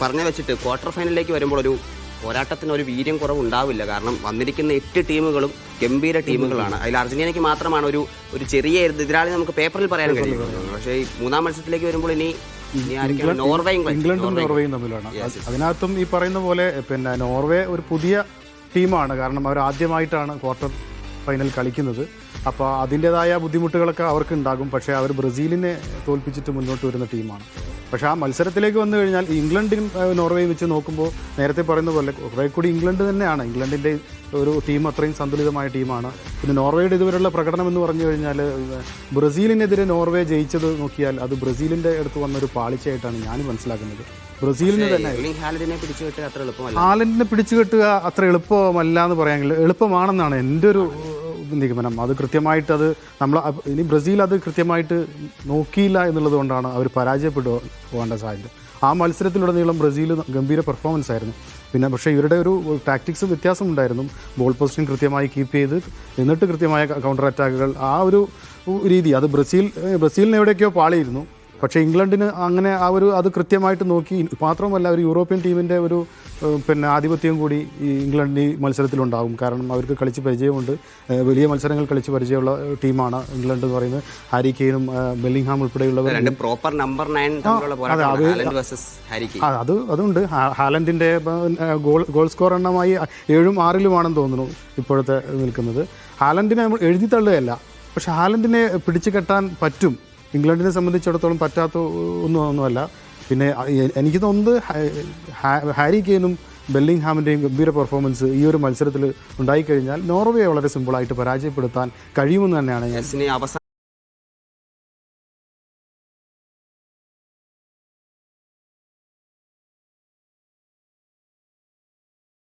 പറഞ്ഞു വെച്ചിട്ട് ക്വാർട്ടർ ഫൈനലിലേക്ക് വരുമ്പോൾ ഒരു പോരാട്ടത്തിന് ഒരു വീര്യം കുറവുണ്ടാവില്ല. കാരണം വന്നിരിക്കുന്ന 8 ടീമുകളും ഗംഭീര ടീമുകളാണ്. അതിൽ അർജന്റീനയ്ക്ക് മാത്രമാണ് ഒരു ചെറിയ എതിരാളി നമുക്ക് പേപ്പറിൽ പറയാൻ കഴിയും. പക്ഷേ ഈ മൂന്നാം മത്സരത്തിലേക്ക് വരുമ്പോൾ ഇനി ഇംഗ്ലണ്ടും നോർവേയും തമ്മിലാണ്. അതിനകത്തും ഈ പറയുന്ന പോലെ പിന്നെ നോർവേ ഒരു പുതിയ ടീമാണ്. കാരണം അവർ ആദ്യമായിട്ടാണ് ക്വാർട്ടർ ഫൈനൽ കളിക്കുന്നത്. അപ്പോൾ അതിൻ്റെതായ ബുദ്ധിമുട്ടുകളൊക്കെ അവർക്ക് ഉണ്ടാകും. പക്ഷേ അവർ ബ്രസീലിനെ തോൽപ്പിച്ചിട്ട് മുന്നോട്ട് വരുന്ന ടീമാണ്. പക്ഷേ ആ മത്സരത്തിലേക്ക് വന്നു കഴിഞ്ഞാൽ ഇംഗ്ലണ്ടിനും നോർവേയും വെച്ച് നോക്കുമ്പോൾ നേരത്തെ പറയുന്ന പോലെ കുറേ കൂടി ഇംഗ്ലണ്ട് തന്നെയാണ്. ഇംഗ്ലണ്ടിൻ്റെ ഒരു ടീം അത്രയും സന്തുലിതമായ ടീമാണ്. പിന്നെ നോർവേയുടെ ഇതുവരെയുള്ള പ്രകടനം എന്ന് പറഞ്ഞു കഴിഞ്ഞാൽ ബ്രസീലിനെതിരെ നോർവേ ജയിച്ചത് നോക്കിയാൽ അത് ബ്രസീലിൻ്റെ അടുത്ത് വന്നൊരു പാളിച്ചയായിട്ടാണ് ഞാൻ മനസ്സിലാക്കുന്നത്. ബ്രസീലിന് തന്നെ ഹാലൻഡിനെ പിടിച്ചുകെട്ടുക അത്ര എളുപ്പമല്ല എന്ന് പറയാമെങ്കിൽ എളുപ്പമാണെന്നാണ് എൻ്റെ ഒരു നിഗമനം. അത് കൃത്യമായിട്ട് അത് നമ്മൾ ഇനി ബ്രസീൽ അത് കൃത്യമായിട്ട് നോക്കിയില്ല എന്നുള്ളത് കൊണ്ടാണ് അവർ പരാജയപ്പെട്ടു പോകേണ്ട സാധ്യത. ആ മത്സരത്തിലുടനീളം ബ്രസീൽ ഗംഭീര പെർഫോമൻസ് ആയിരുന്നു. പിന്നെ പക്ഷേ ഇവരുടെ ഒരു ടാക്ടിക്സ് വ്യത്യാസമുണ്ടായിരുന്നു. ബോൾ പൊസിഷൻ കൃത്യമായി കീപ്പ് ചെയ്ത് എന്നിട്ട് കൃത്യമായ കൗണ്ടർ അറ്റാക്കുകൾ, ആ ഒരു രീതി അത് ബ്രസീലിന് എവിടെയൊക്കെയോ പാളിയിരുന്നു. പക്ഷേ ഇംഗ്ലണ്ടിന് അങ്ങനെ അത് കൃത്യമായിട്ട് നോക്കി. മാത്രമല്ല ഒരു യൂറോപ്യൻ ടീമിൻ്റെ ഒരു പിന്നെ ആധിപത്യം കൂടി ഈ ഇംഗ്ലണ്ടിന് ഈ മത്സരത്തിലുണ്ടാകും. കാരണം അവർക്ക് കളിച്ച് പരിചയമുണ്ട്. വലിയ മത്സരങ്ങൾ കളിച്ച് പരിചയമുള്ള ടീമാണ് ഇംഗ്ലണ്ട് എന്ന് പറയുന്നത്. ഹാരി കെയ്നും ബെല്ലിംഗ്ഹാം ഉൾപ്പെടെയുള്ളവർ. അതുണ്ട്. ഹാലൻഡിൻ്റെ ഗോൾ സ്കോർ എണ്ണമായി 7ഉം 6ലുമാണെന്ന് തോന്നുന്നു ഇപ്പോഴത്തെ നിൽക്കുന്നത്. ഹാലൻഡിനെ നമ്മൾ എഴുതി തള്ളുകയല്ല, പക്ഷെ ഹാലൻഡിനെ പിടിച്ചു കെട്ടാൻ പറ്റും. ഇംഗ്ലണ്ടിനെ സംബന്ധിച്ചിടത്തോളം പറ്റാത്ത ഒന്നുമല്ല. പിന്നെ എനിക്ക് തോന്നുന്നത് ഹാരി കെയ്നും ബെല്ലിംഗ്ഹാമിൻ്റെയും ഗംഭീര പെർഫോമൻസ് ഈ ഒരു മത്സരത്തിൽ ഉണ്ടായിക്കഴിഞ്ഞാൽ നോർവേ വളരെ സിമ്പിളായിട്ട് പരാജയപ്പെടുത്താൻ കഴിയുമെന്ന് തന്നെയാണ് ഞാൻ